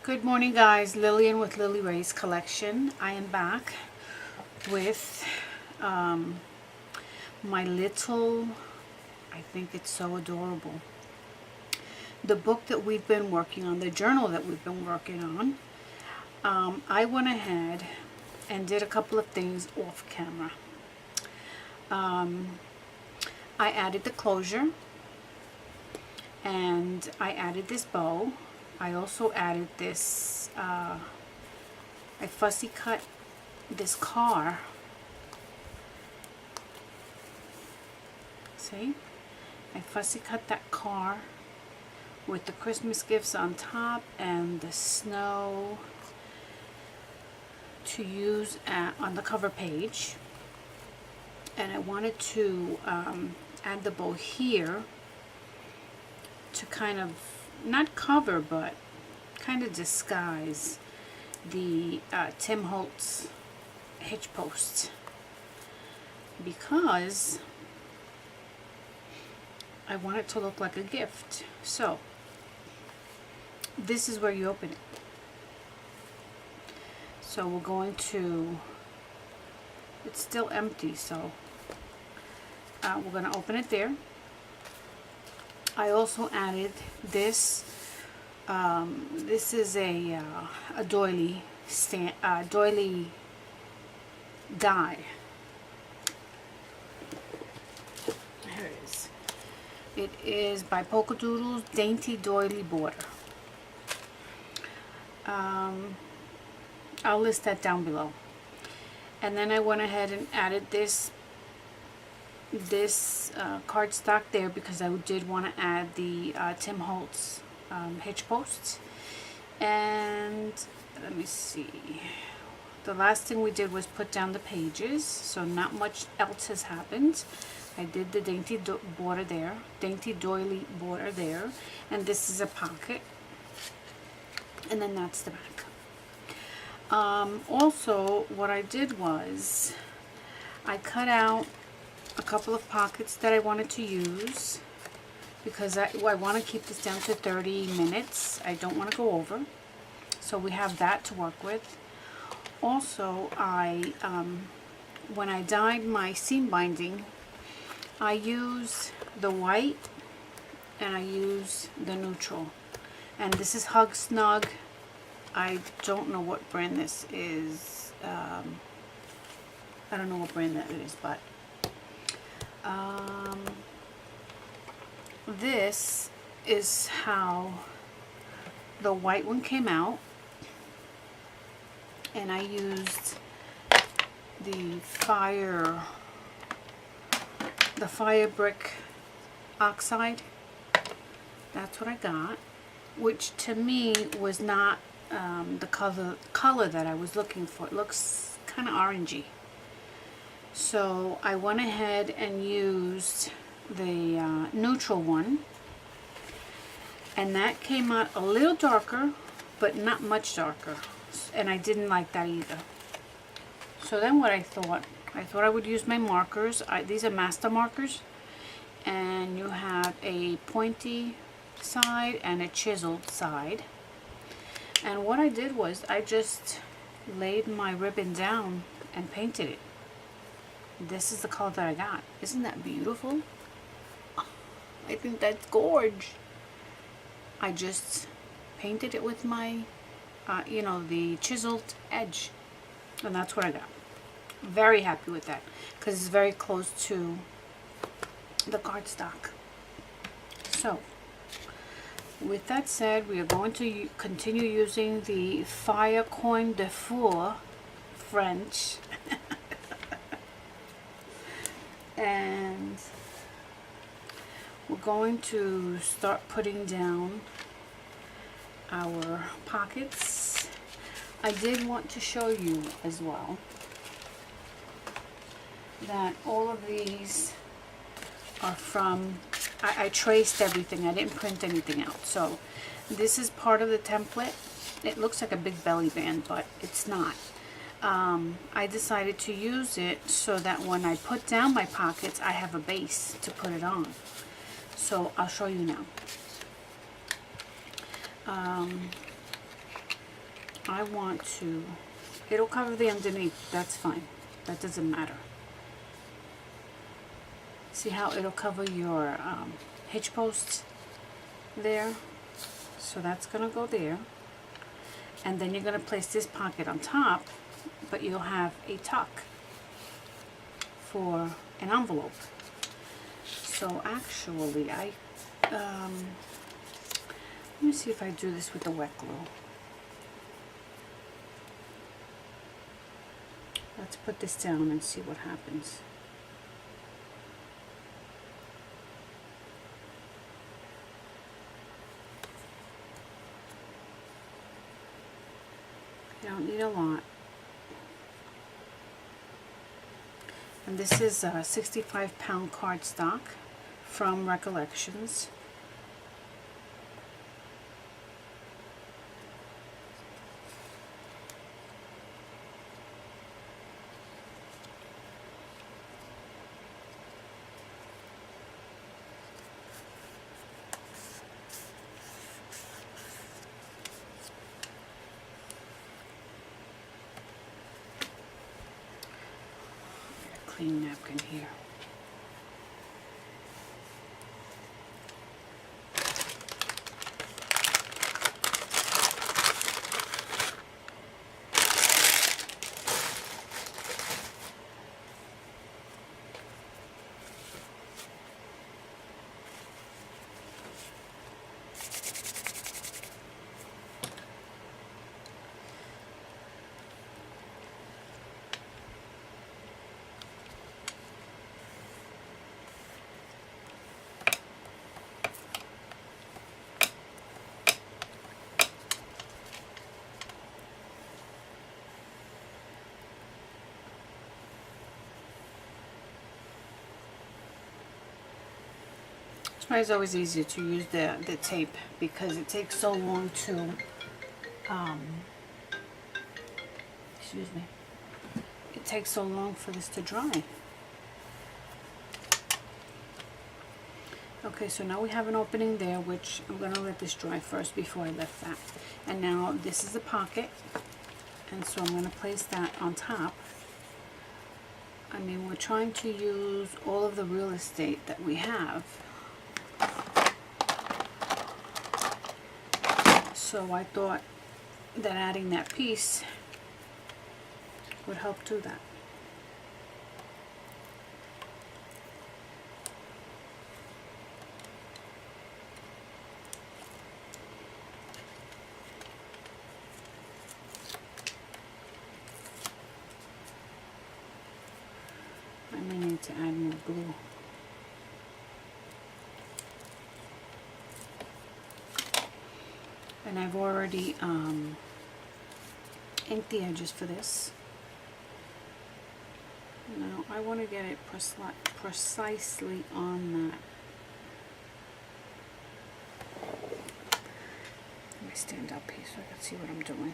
Good morning, guys. Lillian with Lily Ray's collection. I am back with my little, I think it's so adorable, the book that we've been working on, the journal that we've been working on. I went ahead and did a couple of things off camera. I added the closure, and I added this bow. I also added this, I fussy cut this car. See? I fussy cut that car with the Christmas gifts on top and the snow to use on the cover page. And I wanted to add the bow here to kind of not cover, but kind of disguise the Tim Holtz hitch post, because I want it to look like a gift. So this is where you open it. So we're going to, it's still empty, so we're going to open it there. I also added this. This is a doily doily die. Here it is. It is by Polka Doodles Dainty Doily Border. I'll list that down below. And then I went ahead and added this cardstock there because I did want to add the Tim Holtz hitch posts. And let me see, the last thing we did was put down the pages, so not much else has happened. I did the dainty border there, dainty doily border there, and this is a pocket, and then that's the back. Also, what I did was I cut out a couple of pockets that I wanted to use because I want to keep this down to 30 minutes. I don't want to go over. So we have that to work with. Also, when I dyed my seam binding, I use the white and I use the neutral. And this is Hug Snug. I don't know what brand this is. I don't know what brand that is, but this is how the white one came out, and I used the fire brick oxide. That's what I got, which to me was not the color that I was looking for. It looks kind of orangey. So I went ahead and used the neutral one, and that came out a little darker, but not much darker, and I didn't like that either. So then what I thought I would use my markers. These are master markers, and you have a pointy side and a chiseled side. And what I did was I just laid my ribbon down and painted it. This is the color that I got. Isn't that beautiful? I think that's gorge. I just painted it with my, the chiseled edge. And that's what I got. Very happy with that because it's very close to the cardstock. So, with that said, we are going to continue using the Fire Coin de Four French. And we're going to start putting down our pockets. I did want to show you as well that all of these are from, I traced everything. I didn't print anything out. So this is part of the template. It looks like a big belly band, but it's not. I decided to use it so that when I put down my pockets, I have a base to put it on. So I'll show you now. I want to, it'll cover the underneath, that's fine. That doesn't matter. See how it'll cover your hitch posts there? So that's gonna go there. And then you're gonna place this pocket on top, but you'll have a tuck for an envelope. So actually, let me see if I do this with the wet glue. Let's put this down and see what happens. You don't need a lot. And this is a 65-pound cardstock from Recollections. Clean napkin here. That's why it's always easier to use the tape, because it takes so long to, excuse me, it takes so long for this to dry. Okay, so now we have an opening there, which I'm going to let this dry first before I lift that. And now this is the pocket, and so I'm going to place that on top. I mean, we're trying to use all of the real estate that we have. So I thought that adding that piece would help do that. I may need to add more glue. And I've already inked the edges for this. Now I want to get it precisely on that. Let me stand up here so I can see what I'm doing.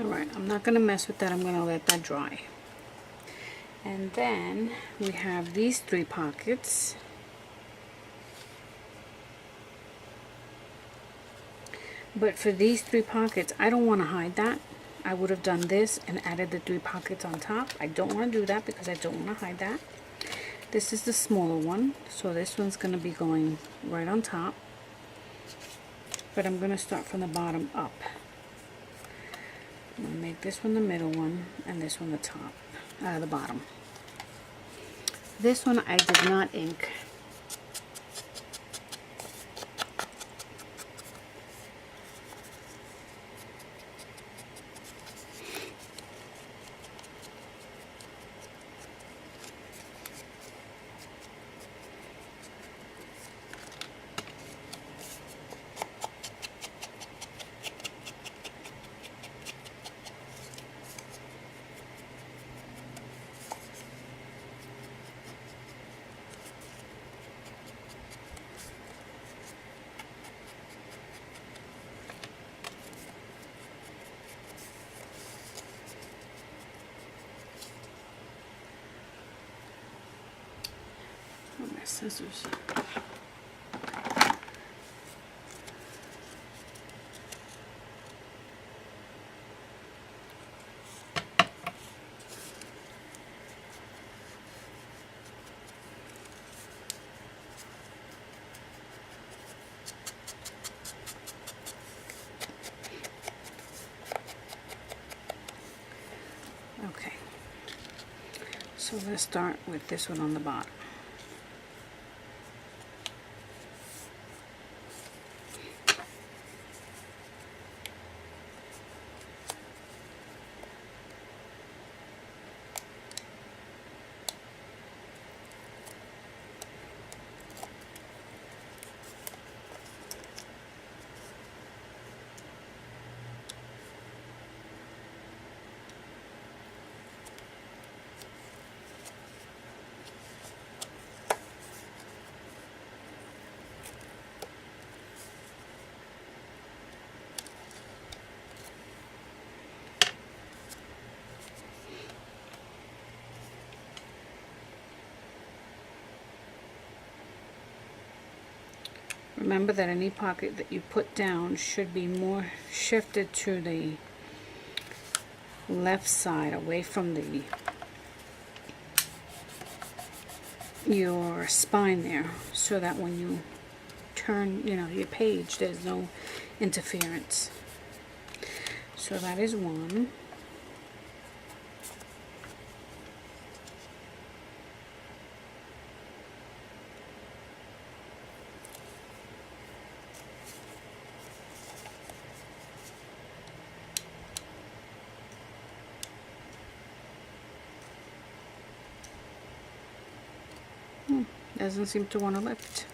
Alright, I'm not going to mess with that. I'm going to let that dry. And then we have these 3 pockets. But for these 3 pockets, I don't want to hide that. I would have done this and added the 3 pockets on top. I don't want to do that because I don't want to hide that. This is the smaller one, so this one's going to be going right on top. But I'm going to start from the bottom up. I'm going to make this one the middle one and this one the top, the bottom. This one I did not ink. Oh, my scissors. Okay, so let's start with this one on the bottom. Remember that any pocket that you put down should be more shifted to the left side, away from your spine there, so that when you turn, your page, there's no interference. So that is one. Doesn't seem to want to lift.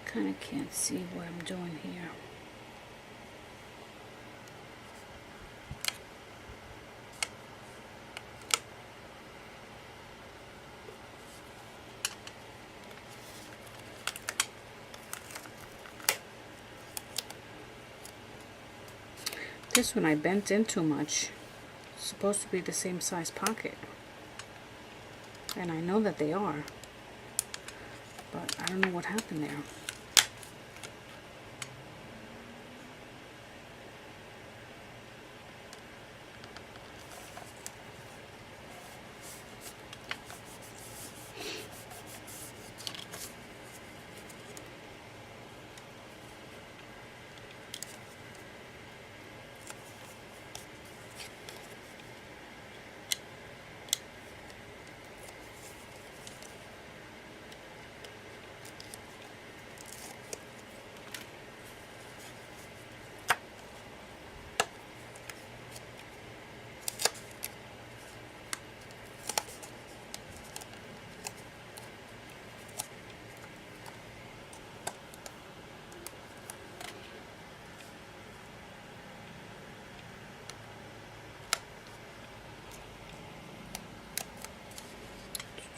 Kind of can't see what I'm doing here. This one I bent in too much. It's supposed to be the same size pocket. And I know that they are. But I don't know what happened there.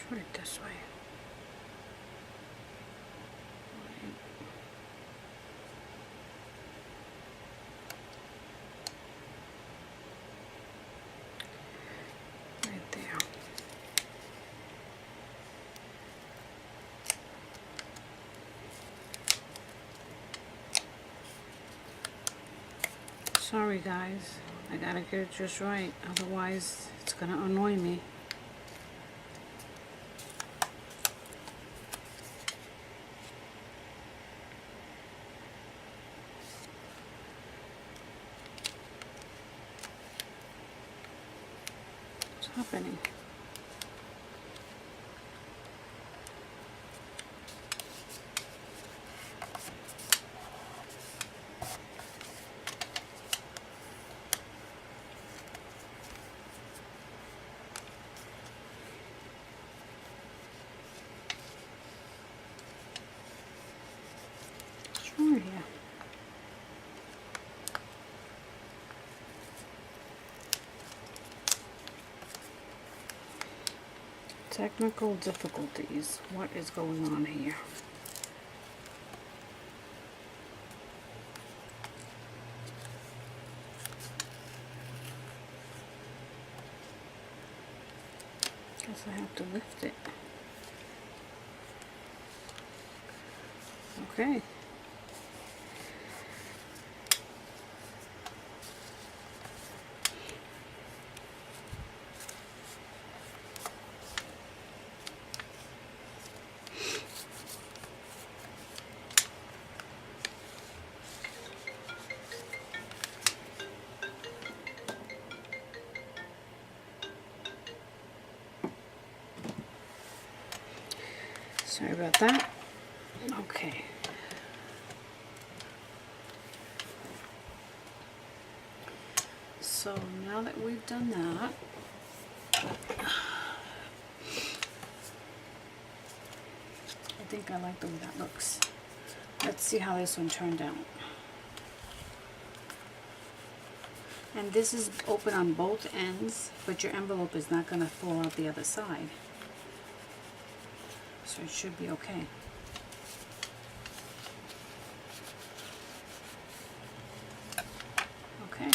Put it this way. Right there. Sorry guys, I gotta get it just right, otherwise it's gonna annoy me. What's happening? What's wrong here? Technical difficulties. What is going on here? Guess I have to lift it. Okay. Sorry about that. Okay. So now that we've done that, I think I like the way that looks. Let's see how this one turned out. And this is open on both ends, but your envelope is not going to fall out the other side. So it should be okay. Okay.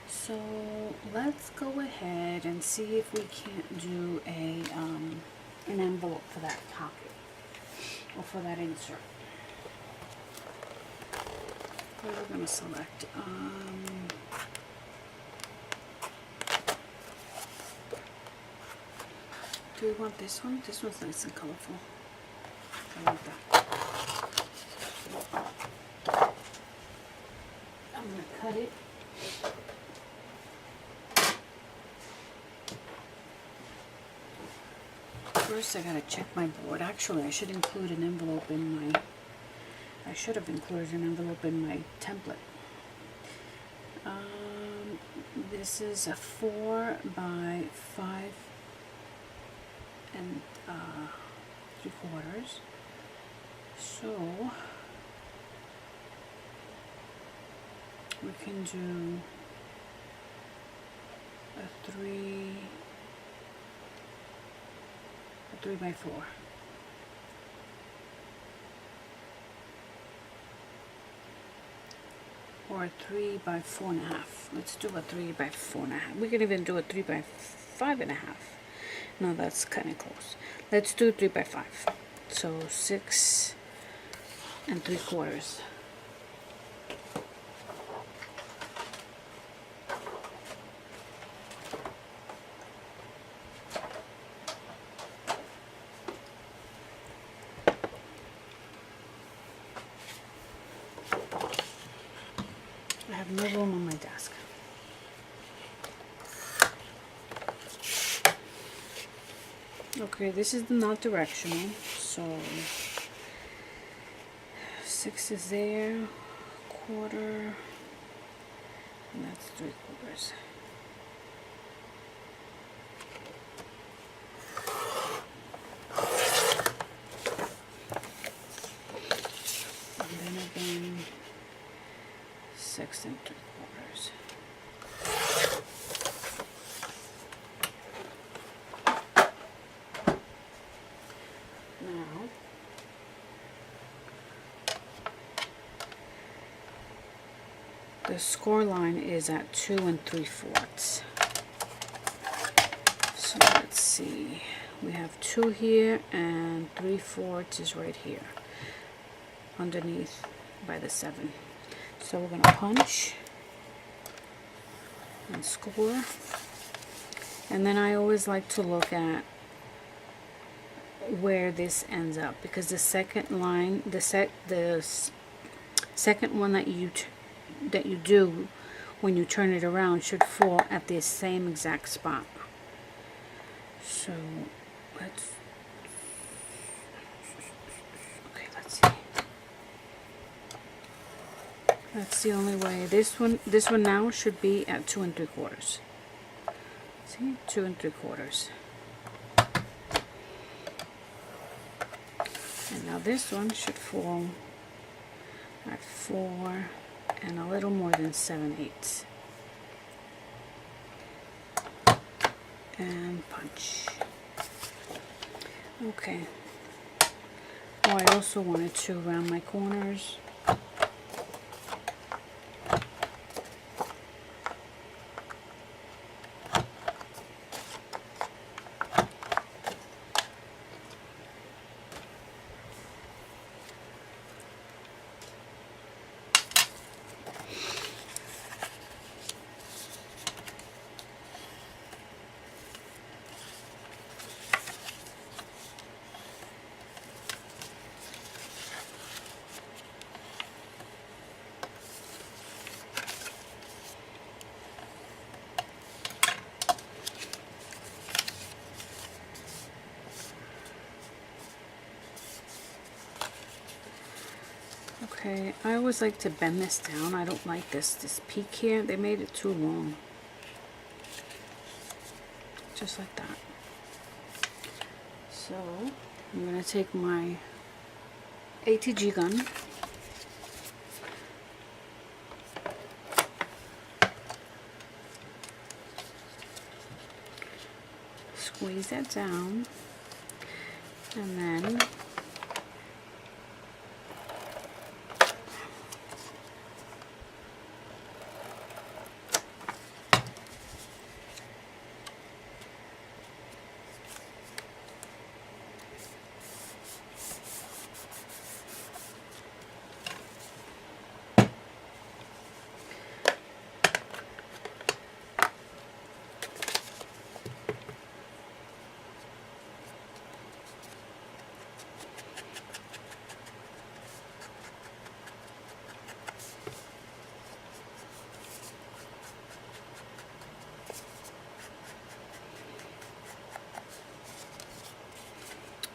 So let's go ahead and see if we can't do an envelope for that pocket or for that insert. What are we going to select? Do we want this one? This one's nice and colorful. I like that. I'm going to cut it. First I gotta check my board. Actually, I should include an envelope in my, I should have included an envelope in my template. This is a 4 by 5 and 3/4. So we can do a 3 by 4. Or a 3 by 4.5. Let's do a 3 by 4.5. We can even do a 3 by 5.5. No, that's kind of close. Let's do 3 by 5. So 6 3/4. I have no room on my desk. Okay, this is not directional, so 6 is there, 1/4, and that's 3/4. And then again, 6 3/4. Now, the score line is at 2 3/4. So let's see. We have 2 here and 3/4 is right here, underneath by the 7. So we're going to punch and score. And then I always like to look at where this ends up, because the second line, the second one that you do when you turn it around should fall at the same exact spot. So let's see. That's the only way. This one now should be at 2 3/4. See, 2 3/4. And now this one should fall at 4 and a little more than 7/8. And punch. Okay. Oh, I also wanted to round my corners. Okay, I always like to bend this down. I don't like this peak here. They made it too long. Just like that. So, I'm going to take my ATG gun. Squeeze that down. And then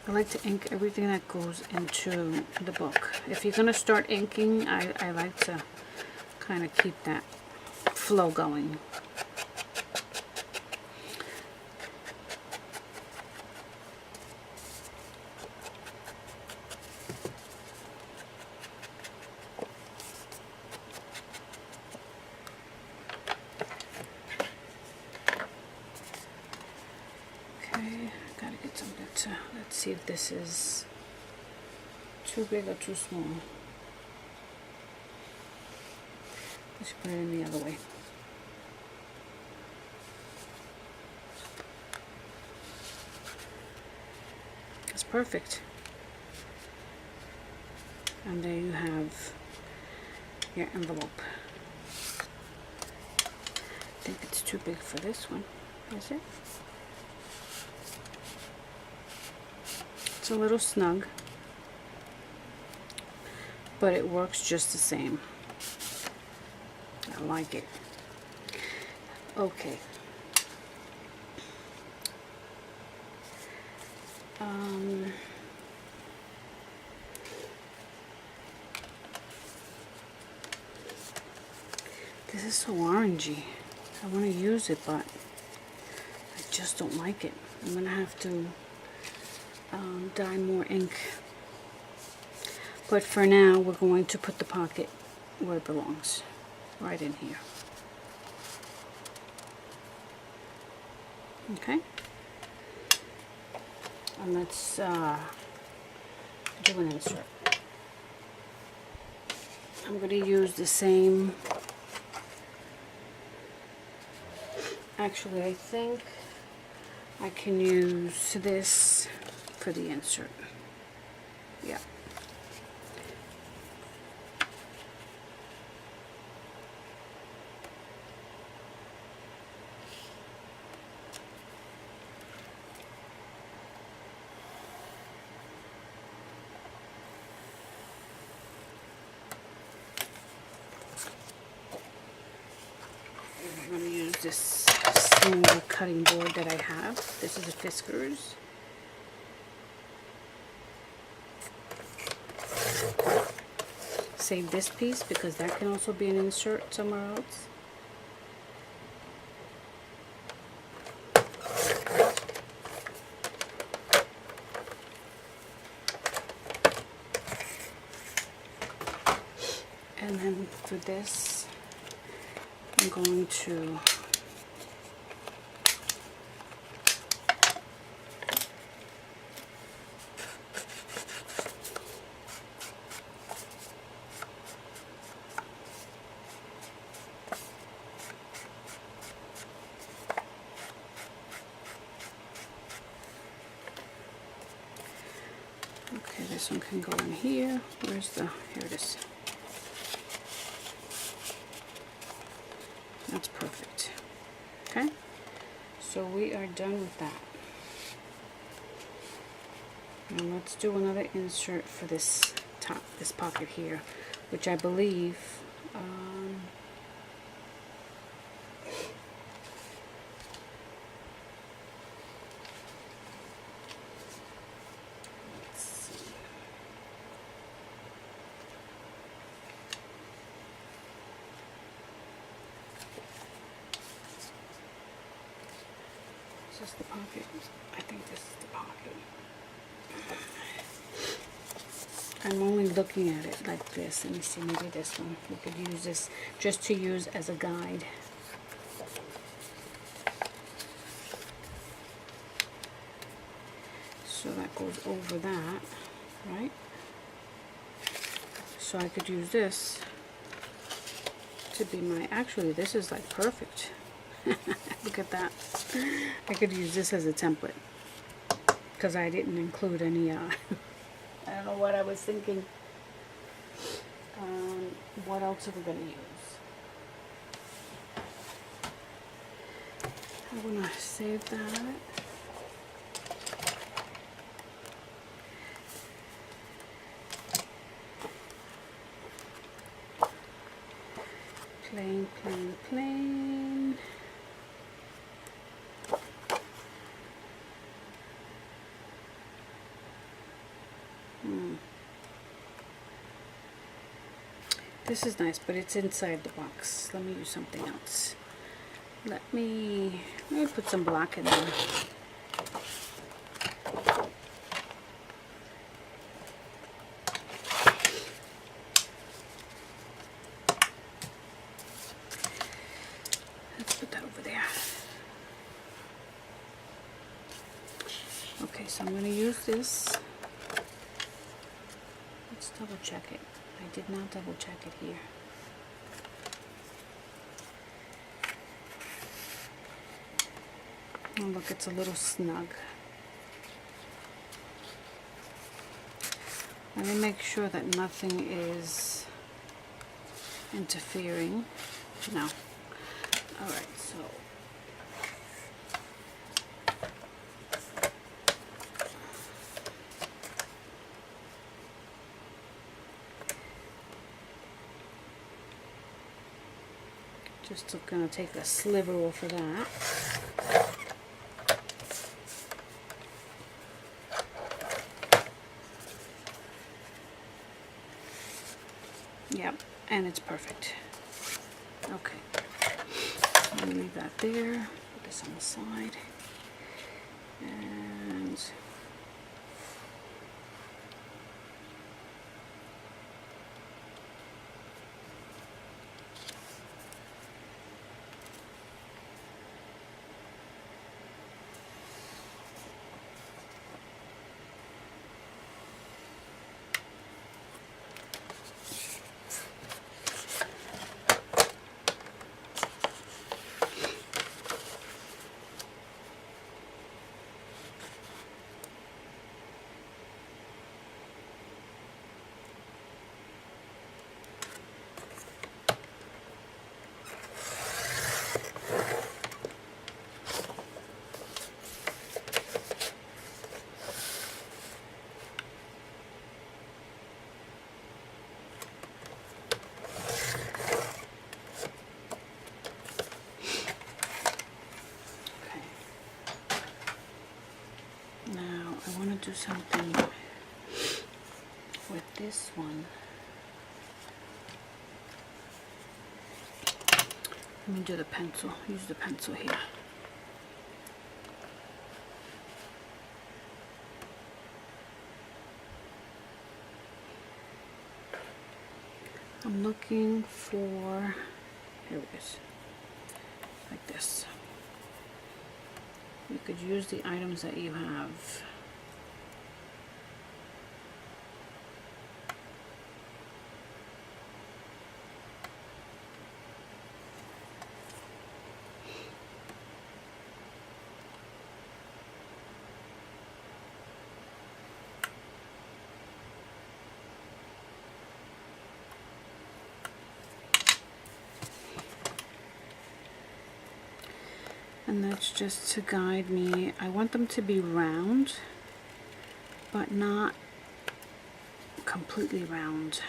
I like to ink everything that goes into the book. If you're going to start inking, I like to kind of keep that flow going. Okay, gotta get something to, let's see if this is too big or too small. Let's put it in the other way. That's perfect. And there you have your envelope. I think it's too big for this one, is it? It's a little snug, but it works just the same. I like it. Okay. This is so orangey. I want to use it, but I just don't like it. I'm going to have to dye more ink. But for now, we're going to put the pocket where it belongs, right in here. Okay? And let's do an insert. I'm going to use the same. Actually, I think I can use this for the insert. Yeah. I'm going to use this single cutting board that I have. This is a Fiskars. Save this piece because that can also be an insert somewhere else. And then for this, I'm going to This one can go in here. Where's the, here it is. That's perfect. Okay, so we are done with that. Now let's do another insert for this top, this pocket here, which I believe let's see. Is this the pocket? I think this is the pocket. I'm only looking at it like this. Let me see, maybe this one. We could use this just to use as a guide. So that goes over that, right? So I could use this to be my, actually this is like perfect. Look at that. I could use this as a template because I didn't include any I don't know what I was thinking. What else are we going to use? I want to save that. Plain, plain, plain. This is nice, but it's inside the box. Let me use something else. Let me put some black in there. Let's put that over there. Okay, so I'm going to use this. Let's double check it. I did not double check it here. Oh, look, it's a little snug. Let me make sure that nothing is interfering. No. Alright, so just gonna take a sliver off of that. Yep, and it's perfect. Okay, I'm gonna leave that there. Put this on the side, and I want to do something with this one. Let me do the pencil. Use the pencil here. I'm looking for, here it is, like this. You could use the items that you have. And that's just to guide me. I want them to be round, but not completely round.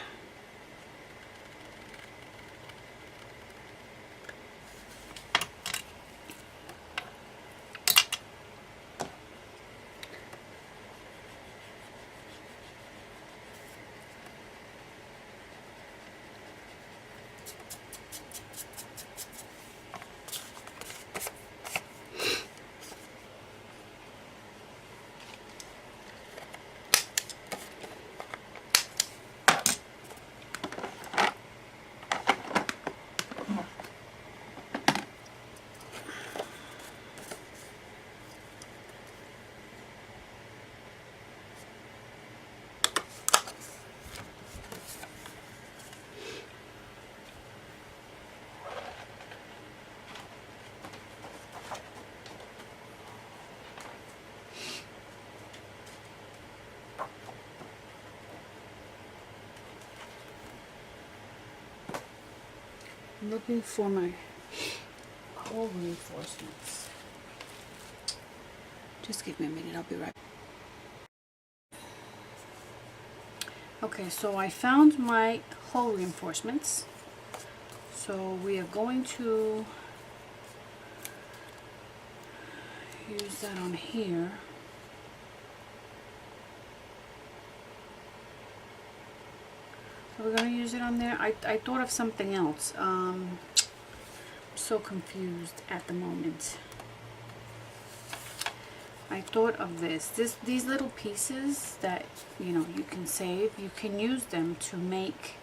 I'm looking for my hole reinforcements. Just give me a minute, I'll be right back. Okay, so I found my hole reinforcements. So we are going to use that on here. So we're going to use it on there. I thought of something else. I'm so confused at the moment. I thought of these little pieces that you can save. You can use them to make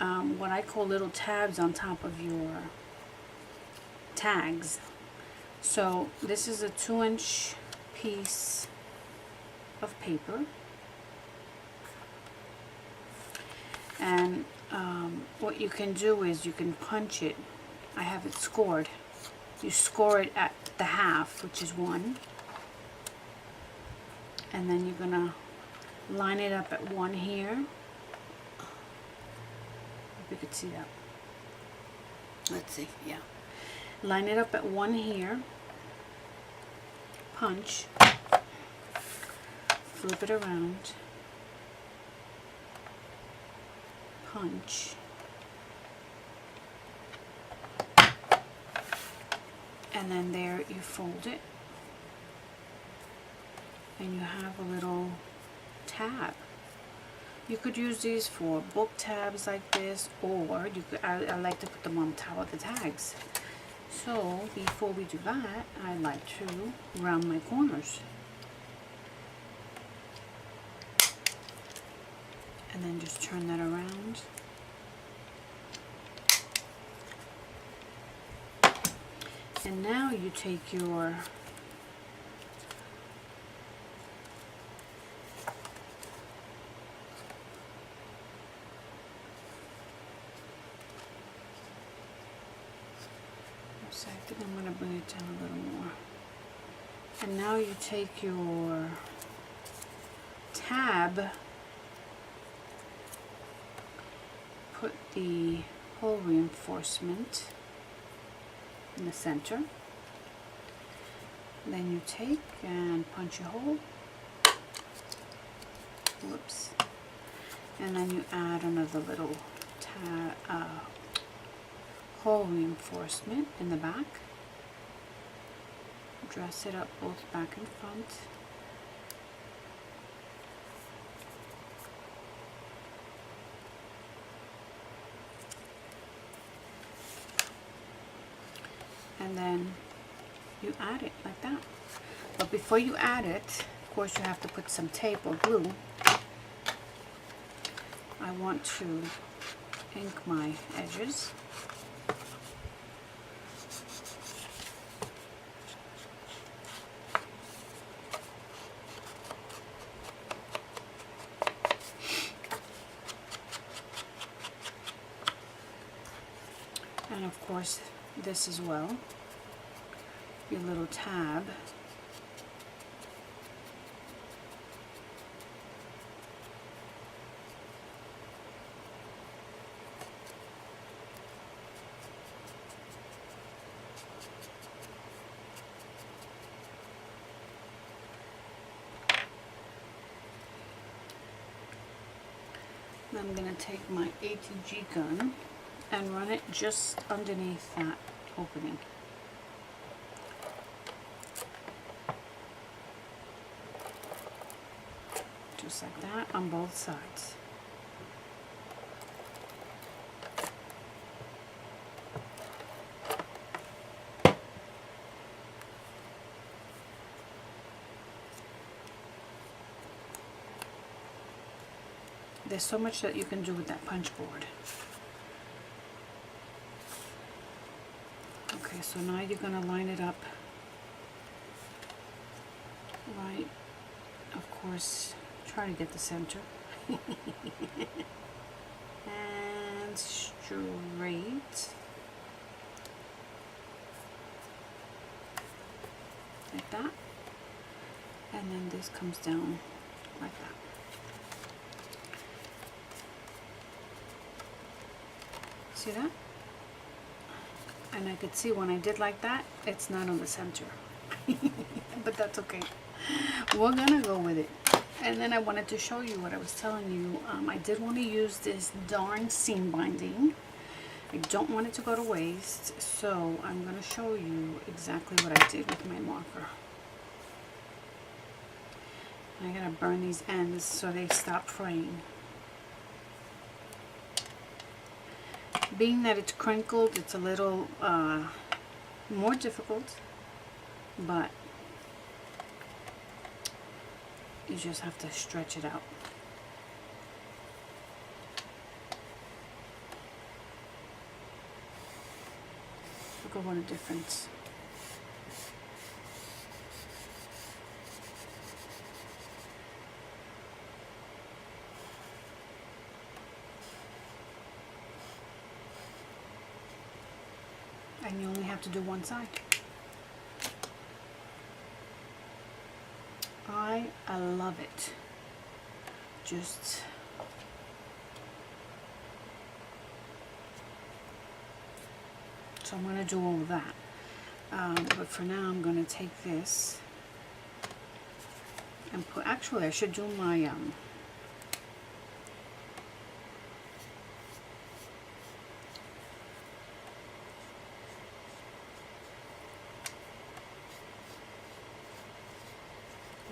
what I call little tabs on top of your tags. So this is a 2-inch piece of paper, and what you can do is you can punch it. I have it scored. You score it at the half, which is 1, and then you're gonna line it up at 1 here. If you could see that. Let's see, yeah. Line it up at 1 here, punch, flip it around, punch, and then there you fold it, and you have a little tab. You could use these for book tabs like this, or you could, I like to put them on top of the tags. So before we do that, I like to round my corners. And then just turn that around. And now you take your I think I'm going to bring it down a little more. And now you take your tab, put the hole reinforcement in the center. Then you take and punch a hole. Whoops. And then you add another little hole reinforcement in the back. Dress it up both back and front. And then you add it like that. But before you add it, of course you have to put some tape or glue. I want to ink my edges. And of course this as well, your little tab. I'm going to take my ATG gun and run it just underneath that opening. Just like that on both sides. There's so much that you can do with that punch board. Okay, so now you're going to line it up right, of course, try to get the center. And straight. Like that. And then this comes down like that. See that? And I could see when I did like that, it's not on the center. But that's okay. We're gonna go with it. And then I wanted to show you what I was telling you. I did want to use this darn seam binding. I don't want it to go to waste, so I'm going to show you exactly what I did with my marker. I gotta burn these ends so they stop fraying. Being that it's crinkled, it's a little more difficult, but you just have to stretch it out. Look at what a difference. And you only have to do one side. I love it. Just so I'm going to do all of that. But for now I'm going to take this and put, actually I should do my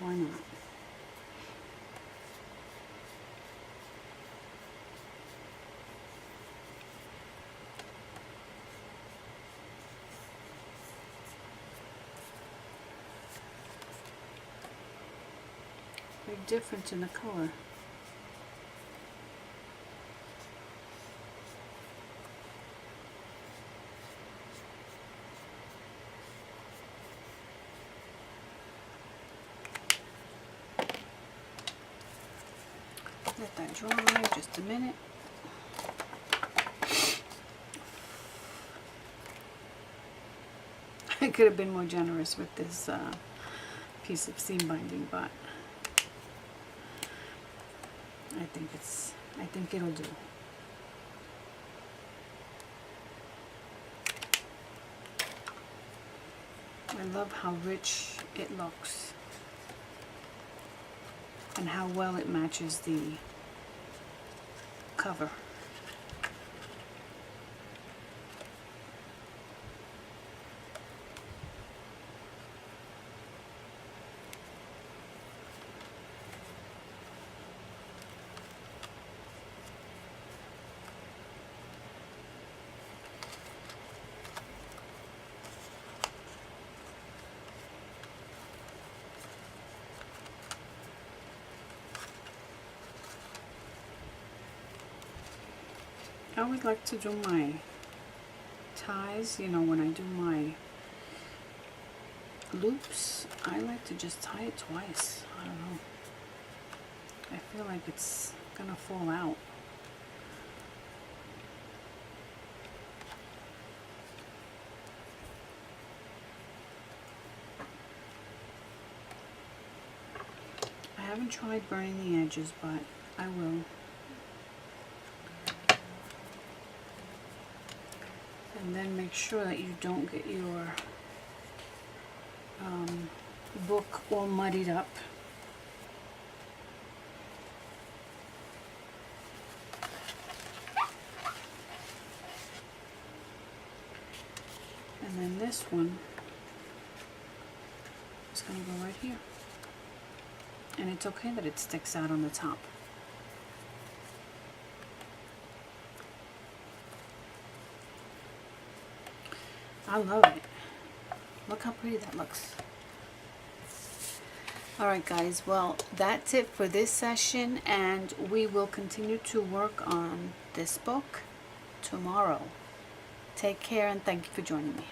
why not? Big difference in the color. Let that dry just a minute. I could have been more generous with this piece of seam binding, but I think it'll do. I love how rich it looks and how well it matches the cover. I always like to do my ties, you know, when I do my loops, I like to just tie it twice. I don't know. I feel like it's gonna fall out. I haven't tried burning the edges, but I will. And then make sure that you don't get your book all muddied up. then this one is going to go right here. And it's okay that it sticks out on the top. I love it. Look how pretty that looks. Alright guys, well that's it for this session, and we will continue to work on this book tomorrow. Take care and thank you for joining me.